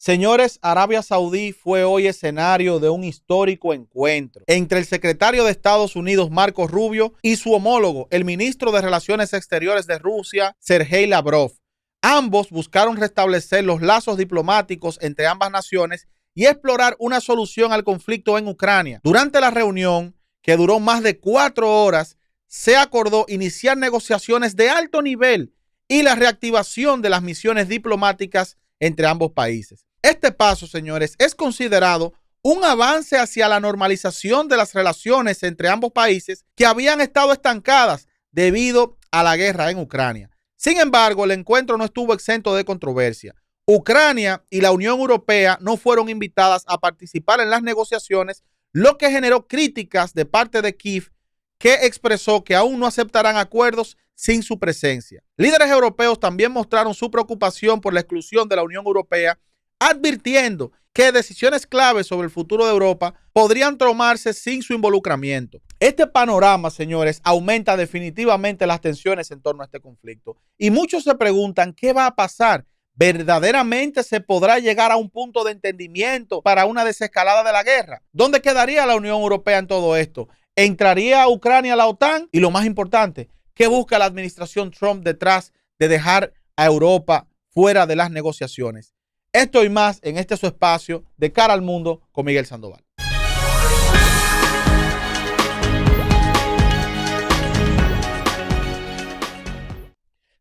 Señores, Arabia Saudí fue hoy escenario de un histórico encuentro entre el secretario de Estados Unidos, Marco Rubio, y su homólogo, el ministro de Relaciones Exteriores de Rusia, Sergei Lavrov. Ambos buscaron restablecer los lazos diplomáticos entre ambas naciones y explorar una solución al conflicto en Ucrania. Durante la reunión, que duró más de 4 horas, se acordó iniciar negociaciones de alto nivel y la reactivación de las misiones diplomáticas entre ambos países. Este paso, señores, es considerado un avance hacia la normalización de las relaciones entre ambos países que habían estado estancadas debido a la guerra en Ucrania. Sin embargo, el encuentro no estuvo exento de controversia. Ucrania y la Unión Europea no fueron invitadas a participar en las negociaciones, lo que generó críticas de parte de Kiev, que expresó que aún no aceptarán acuerdos sin su presencia. Líderes europeos también mostraron su preocupación por la exclusión de la Unión Europea, advirtiendo que decisiones claves sobre el futuro de Europa podrían tomarse sin su involucramiento. Este panorama, señores, aumenta definitivamente las tensiones en torno a este conflicto. Y muchos se preguntan qué va a pasar. ¿Verdaderamente se podrá llegar a un punto de entendimiento para una desescalada de la guerra? ¿Dónde quedaría la Unión Europea en todo esto? ¿Entraría a Ucrania a la OTAN? Y lo más importante, ¿qué busca la administración Trump detrás de dejar a Europa fuera de las negociaciones? Esto y más en este su espacio de Cara al Mundo con Miguel Sandoval.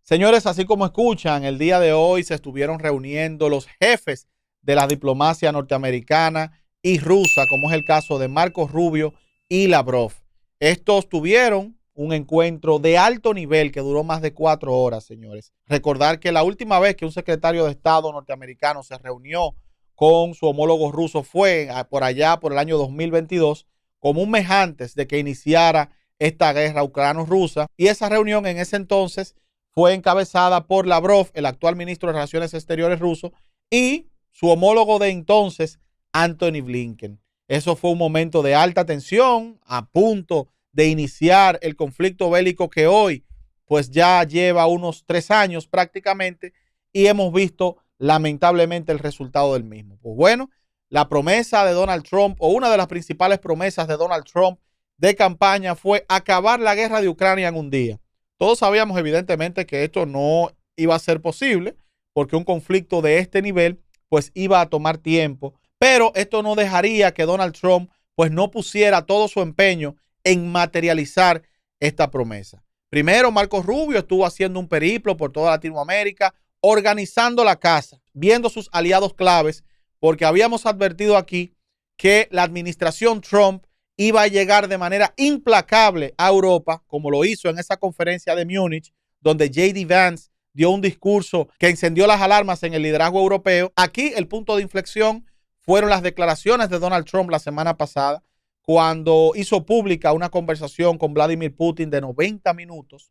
Señores, así como escuchan, el día de hoy se estuvieron reuniendo los jefes de la diplomacia norteamericana y rusa, como es el caso de Marco Rubio y Lavrov. Estos tuvieron un encuentro de alto nivel que duró más de 4 horas, señores. Recordar que la última vez que un secretario de Estado norteamericano se reunió con su homólogo ruso fue por allá por el año 2022, como un mes antes de que iniciara esta guerra ucrano-rusa. Y esa reunión en ese entonces fue encabezada por Lavrov, el actual ministro de Relaciones Exteriores ruso, y su homólogo de entonces, Antony Blinken. Eso fue un momento de alta tensión, a punto de iniciar el conflicto bélico que hoy pues ya lleva unos 3 años prácticamente, y hemos visto lamentablemente el resultado del mismo. Pues bueno, la promesa de Donald Trump, o una de las principales promesas de Donald Trump de campaña, fue acabar la guerra de Ucrania en un día. Todos sabíamos evidentemente que esto no iba a ser posible, porque un conflicto de este nivel pues iba a tomar tiempo, pero esto no dejaría que Donald Trump pues no pusiera todo su empeño en materializar esta promesa. Primero, Marco Rubio estuvo haciendo un periplo por toda Latinoamérica, organizando la casa, viendo sus aliados claves, porque habíamos advertido aquí que la administración Trump iba a llegar de manera implacable a Europa, como lo hizo en esa conferencia de Múnich, donde J.D. Vance dio un discurso que encendió las alarmas en el liderazgo europeo. Aquí el punto de inflexión fueron las declaraciones de Donald Trump la semana pasada, cuando hizo pública una conversación con Vladimir Putin de 90 minutos,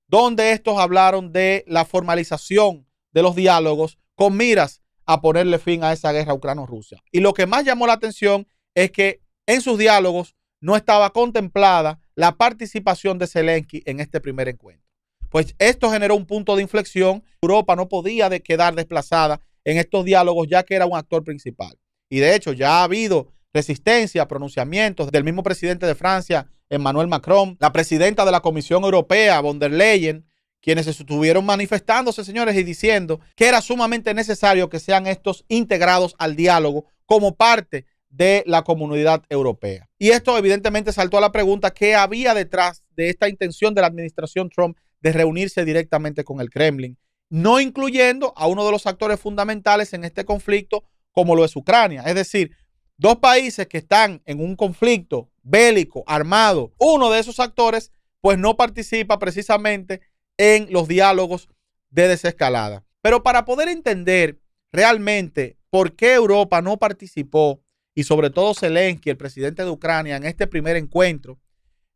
donde estos hablaron de la formalización de los diálogos con miras a ponerle fin a esa guerra ucrano-rusa. Y lo que más llamó la atención es que en sus diálogos no estaba contemplada la participación de Zelensky en este primer encuentro. Pues esto generó un punto de inflexión. Europa no podía quedar desplazada en estos diálogos, ya que era un actor principal. Y de hecho ya ha habido resistencia, pronunciamientos del mismo presidente de Francia, Emmanuel Macron, la presidenta de la Comisión Europea, von der Leyen, quienes estuvieron manifestándose, señores, y diciendo que era sumamente necesario que sean estos integrados al diálogo como parte de la comunidad europea. Y esto evidentemente saltó a la pregunta: ¿qué había detrás de esta intención de la administración Trump de reunirse directamente con el Kremlin, no incluyendo a uno de los actores fundamentales en este conflicto, como lo es Ucrania? Es decir, dos países que están en un conflicto bélico, armado. Uno de esos actores pues no participa precisamente en los diálogos de desescalada. Pero para poder entender realmente por qué Europa no participó, y sobre todo Zelensky, el presidente de Ucrania, en este primer encuentro,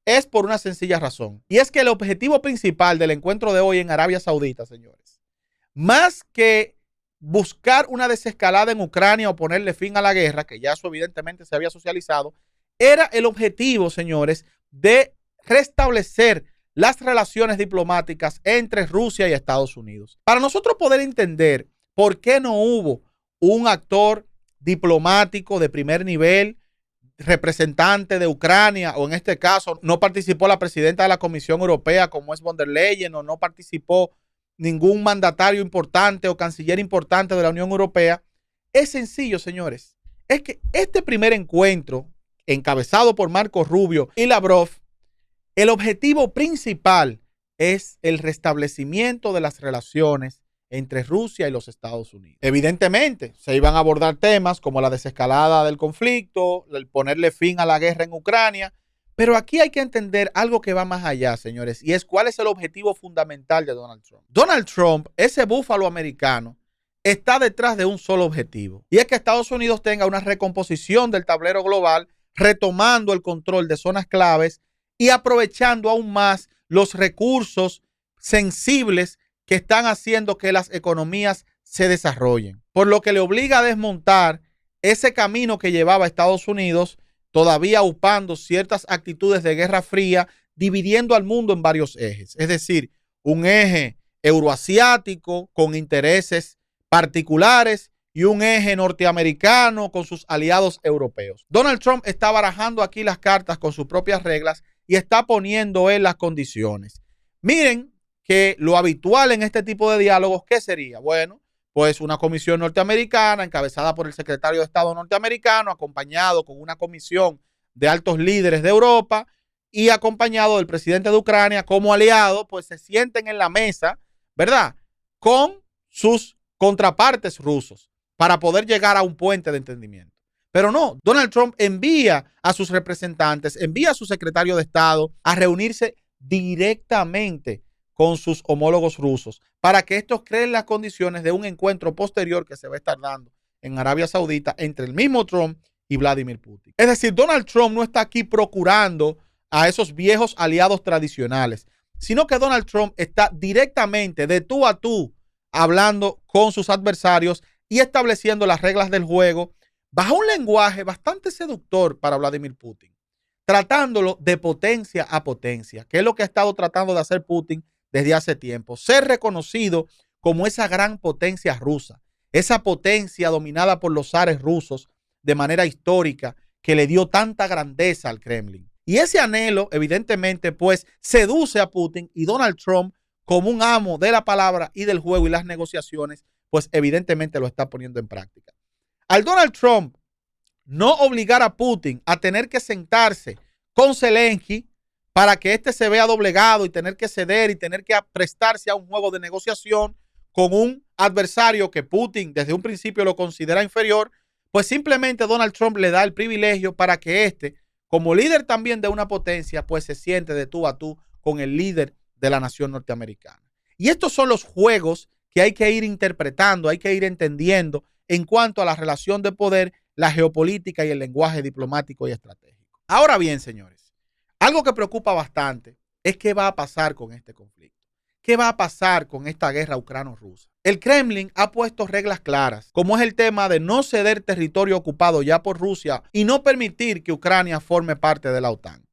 es por una sencilla razón. Y es que el objetivo principal del encuentro de hoy en Arabia Saudita, señores, más que buscar una desescalada en Ucrania o ponerle fin a la guerra, que ya eso evidentemente se había socializado, era el objetivo, señores, de restablecer las relaciones diplomáticas entre Rusia y Estados Unidos. Para nosotros poder entender por qué no hubo un actor diplomático de primer nivel, representante de Ucrania, o en este caso no participó la presidenta de la Comisión Europea como es von der Leyen, o no participó ningún mandatario importante o canciller importante de la Unión Europea. Es sencillo, señores. Es que este primer encuentro, encabezado por Marco Rubio y Lavrov, el objetivo principal es el restablecimiento de las relaciones entre Rusia y los Estados Unidos. Evidentemente, se iban a abordar temas como la desescalada del conflicto, el ponerle fin a la guerra en Ucrania, pero aquí hay que entender algo que va más allá, señores, y es cuál es el objetivo fundamental de Donald Trump. Donald Trump, ese búfalo americano, está detrás de un solo objetivo, y es que Estados Unidos tenga una recomposición del tablero global, retomando el control de zonas claves y aprovechando aún más los recursos sensibles que están haciendo que las economías se desarrollen, por lo que le obliga a desmontar ese camino que llevaba a Estados Unidos, todavía upando ciertas actitudes de guerra fría, dividiendo al mundo en varios ejes, es decir, un eje euroasiático con intereses particulares y un eje norteamericano con sus aliados europeos. Donald Trump está barajando aquí las cartas con sus propias reglas y está poniendo en las condiciones. Miren que lo habitual en este tipo de diálogos, ¿qué sería? Bueno, pues una comisión norteamericana encabezada por el secretario de Estado norteamericano, acompañado con una comisión de altos líderes de Europa y acompañado del presidente de Ucrania como aliado, pues se sienten en la mesa, ¿verdad?, con sus contrapartes rusos para poder llegar a un puente de entendimiento. Pero no, Donald Trump envía a sus representantes, envía a su secretario de Estado a reunirse directamente con sus homólogos rusos para que estos creen las condiciones de un encuentro posterior que se va a estar dando en Arabia Saudita entre el mismo Trump y Vladimir Putin. Es decir, Donald Trump no está aquí procurando a esos viejos aliados tradicionales, sino que Donald Trump está directamente de tú a tú hablando con sus adversarios y estableciendo las reglas del juego bajo un lenguaje bastante seductor para Vladimir Putin, tratándolo de potencia a potencia, que es lo que ha estado tratando de hacer Putin desde hace tiempo, ser reconocido como esa gran potencia rusa, esa potencia dominada por los zares rusos de manera histórica que le dio tanta grandeza al Kremlin. Y ese anhelo, evidentemente, pues seduce a Putin, y Donald Trump, como un amo de la palabra y del juego y las negociaciones, pues evidentemente lo está poniendo en práctica. Al Donald Trump no obligar a Putin a tener que sentarse con Zelensky para que éste se vea doblegado y tener que ceder y tener que prestarse a un juego de negociación con un adversario que Putin desde un principio lo considera inferior, pues simplemente Donald Trump le da el privilegio para que éste, como líder también de una potencia, pues se siente de tú a tú con el líder de la nación norteamericana. Y estos son los juegos que hay que ir interpretando, hay que ir entendiendo en cuanto a la relación de poder, la geopolítica y el lenguaje diplomático y estratégico. Ahora bien, señores, algo que preocupa bastante es qué va a pasar con este conflicto. ¿Qué va a pasar con esta guerra ucrano-rusa? El Kremlin ha puesto reglas claras, como es el tema de no ceder territorio ocupado ya por Rusia y no permitir que Ucrania forme parte de la OTAN.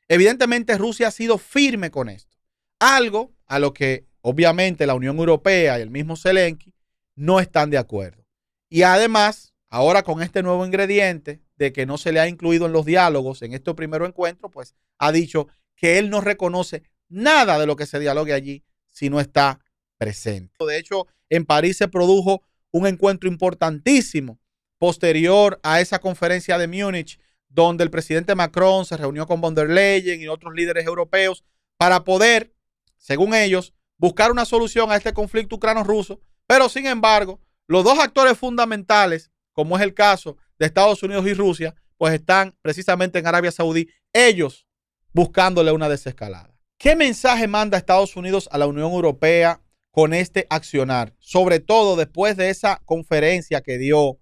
Evidentemente, Rusia ha sido firme con esto, algo a lo que obviamente la Unión Europea y el mismo Zelensky no están de acuerdo. Y además, ahora con este nuevo ingrediente de que no se le ha incluido en los diálogos en este primer encuentro, pues ha dicho que él no reconoce nada de lo que se dialogue allí si no está presente. De hecho, en París se produjo un encuentro importantísimo posterior a esa conferencia de Múnich, donde el presidente Macron se reunió con von der Leyen y otros líderes europeos para poder, según ellos, buscar una solución a este conflicto ucrano-ruso. Pero, sin embargo, los dos actores fundamentales, como es el caso de Estados Unidos y Rusia, pues están precisamente en Arabia Saudí, ellos buscándole una desescalada. ¿Qué mensaje manda Estados Unidos a la Unión Europea con este accionar? Sobre todo después de esa conferencia que dio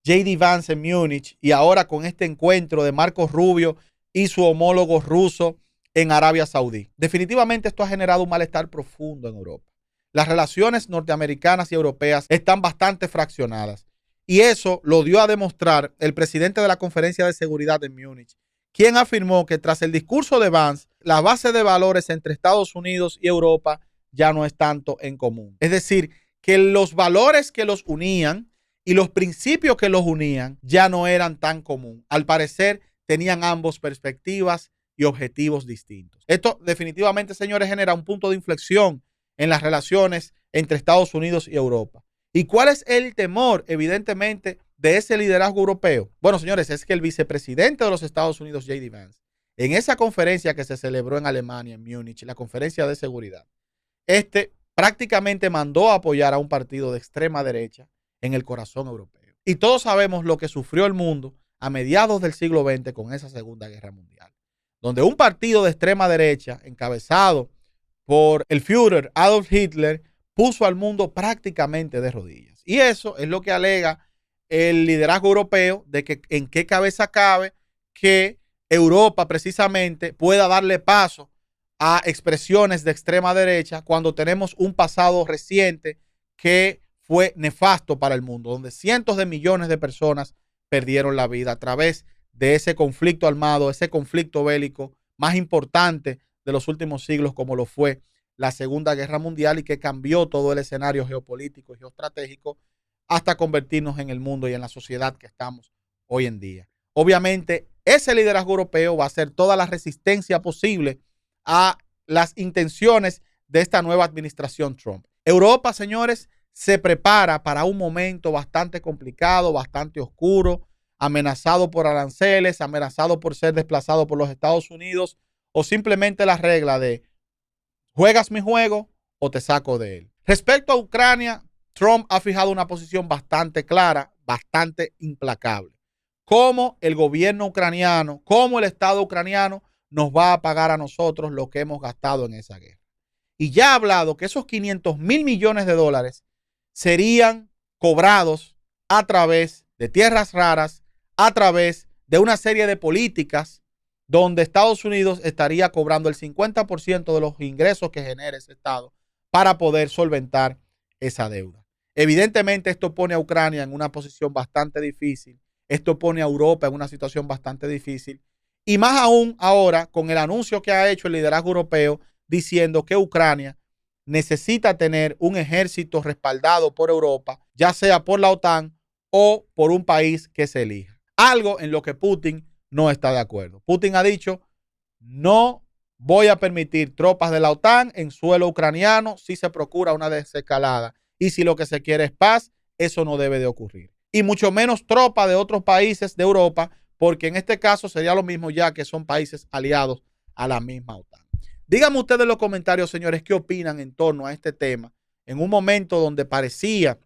J.D. Vance en Múnich y ahora con este encuentro de Marco Rubio y su homólogo ruso en Arabia Saudí. Definitivamente esto ha generado un malestar profundo en Europa. Las relaciones norteamericanas y europeas están bastante fraccionadas y eso lo dio a demostrar el presidente de la Conferencia de Seguridad de Múnich, quien afirmó que tras el discurso de Vance, la base de valores entre Estados Unidos y Europa ya no es tanto en común. Es decir, que los valores que los unían y los principios que los unían ya no eran tan comunes. Al parecer, tenían ambos perspectivas y objetivos distintos. Esto definitivamente, señores, genera un punto de inflexión en las relaciones entre Estados Unidos y Europa. ¿Y cuál es el temor, evidentemente, de ese liderazgo europeo? Bueno, señores, es que el vicepresidente de los Estados Unidos, J.D. Vance, en esa conferencia que se celebró en Alemania, en Múnich, la conferencia de seguridad, prácticamente mandó a apoyar a un partido de extrema derecha en el corazón europeo. Y todos sabemos lo que sufrió el mundo a mediados del siglo XX con esa Segunda Guerra Mundial, donde un partido de extrema derecha, encabezado por el Führer Adolf Hitler, puso al mundo prácticamente de rodillas. Y eso es lo que alega el liderazgo europeo, de que en qué cabeza cabe que Europa precisamente pueda darle paso a expresiones de extrema derecha cuando tenemos un pasado reciente que fue nefasto para el mundo, donde cientos de millones de personas perdieron la vida a través de ese conflicto armado, ese conflicto bélico más importante de los últimos siglos, como lo fue la Segunda Guerra Mundial, y que cambió todo el escenario geopolítico y geoestratégico hasta convertirnos en el mundo y en la sociedad que estamos hoy en día. Obviamente, ese liderazgo europeo va a hacer toda la resistencia posible a las intenciones de esta nueva administración Trump. Europa, señores, se prepara para un momento bastante complicado, bastante oscuro, amenazado por aranceles, amenazado por ser desplazado por los Estados Unidos, o simplemente la regla de juegas mi juego o te saco de él. Respecto a Ucrania, Trump ha fijado una posición bastante clara, bastante implacable. Cómo el gobierno ucraniano, cómo el Estado ucraniano nos va a pagar a nosotros lo que hemos gastado en esa guerra. Y ya ha hablado que esos 500,000 millones de dólares serían cobrados a través de tierras raras, a través de una serie de políticas donde Estados Unidos estaría cobrando el 50% de los ingresos que genere ese Estado para poder solventar esa deuda. Evidentemente, esto pone a Ucrania en una posición bastante difícil. Esto pone a Europa en una situación bastante difícil. Y más aún ahora con el anuncio que ha hecho el liderazgo europeo diciendo que Ucrania necesita tener un ejército respaldado por Europa, ya sea por la OTAN o por un país que se elija. Algo en lo que Putin no está de acuerdo. Putin ha dicho: no voy a permitir tropas de la OTAN en suelo ucraniano si se procura una desescalada. Y si lo que se quiere es paz, eso no debe de ocurrir. Y mucho menos tropas de otros países de Europa, porque en este caso sería lo mismo, ya que son países aliados a la misma OTAN. Díganme ustedes en los comentarios, señores, qué opinan en torno a este tema, en un momento donde parecía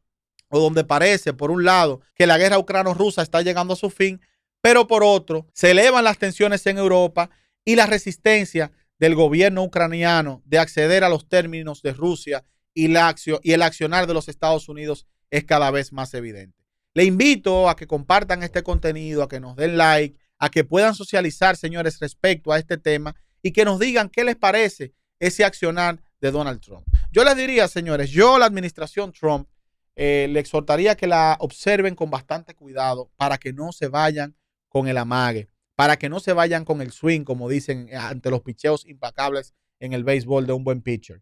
o donde parece, por un lado, que la guerra ucrano-rusa está llegando a su fin, pero por otro, se elevan las tensiones en Europa y la resistencia del gobierno ucraniano de acceder a los términos de Rusia y el accionar de los Estados Unidos es cada vez más evidente. Le invito a que compartan este contenido, a que nos den like, a que puedan socializar, señores, respecto a este tema y que nos digan qué les parece ese accionar de Donald Trump. Yo les diría, señores, yo a la administración Trump le exhortaría que la observen con bastante cuidado para que no se vayan con el amague, para que no se vayan con el swing, como dicen, ante los picheos implacables en el béisbol de un buen pitcher.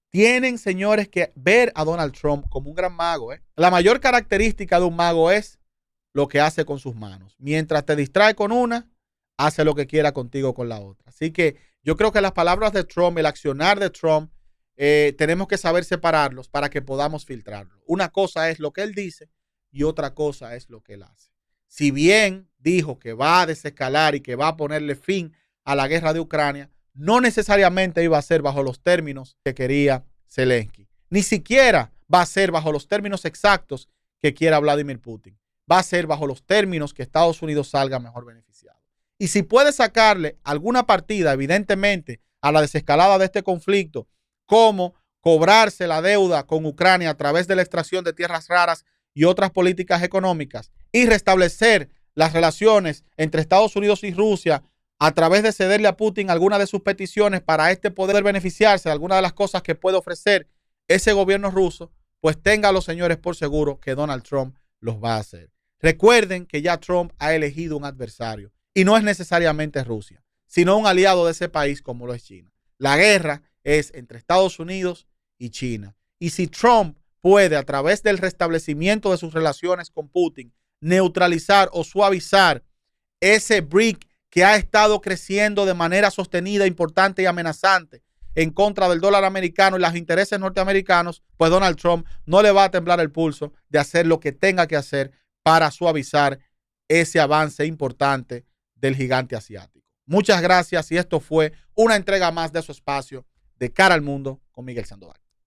Tienen, señores, que ver a Donald Trump como un gran mago. La mayor característica de un mago es lo que hace con sus manos. Mientras te distrae con una, hace lo que quiera contigo con la otra. Así que yo creo que las palabras de Trump, el accionar de Trump, tenemos que saber separarlos para que podamos filtrarlo. Una cosa es lo que él dice y otra cosa es lo que él hace. Si bien dijo que va a desescalar y que va a ponerle fin a la guerra de Ucrania, no necesariamente iba a ser bajo los términos que quería Zelensky. Ni siquiera va a ser bajo los términos exactos que quiera Vladimir Putin. Va a ser bajo los términos que Estados Unidos salga mejor beneficiado. Y si puede sacarle alguna partida, evidentemente, a la desescalada de este conflicto, como cobrarse la deuda con Ucrania a través de la extracción de tierras raras y otras políticas económicas, y restablecer las relaciones entre Estados Unidos y Rusia a través de cederle a Putin algunas de sus peticiones para poder beneficiarse de algunas de las cosas que puede ofrecer ese gobierno ruso, pues ténganlo, señores, por seguro que Donald Trump los va a hacer. Recuerden que ya Trump ha elegido un adversario y no es necesariamente Rusia, sino un aliado de ese país como lo es China. La guerra es entre Estados Unidos y China. Y si Trump puede, a través del restablecimiento de sus relaciones con Putin, neutralizar o suavizar ese BRIC que ha estado creciendo de manera sostenida, importante y amenazante en contra del dólar americano y los intereses norteamericanos, pues Donald Trump no le va a temblar el pulso de hacer lo que tenga que hacer para suavizar ese avance importante del gigante asiático. Muchas gracias y esto fue una entrega más de su espacio de Cara al Mundo con Miguel Sandoval.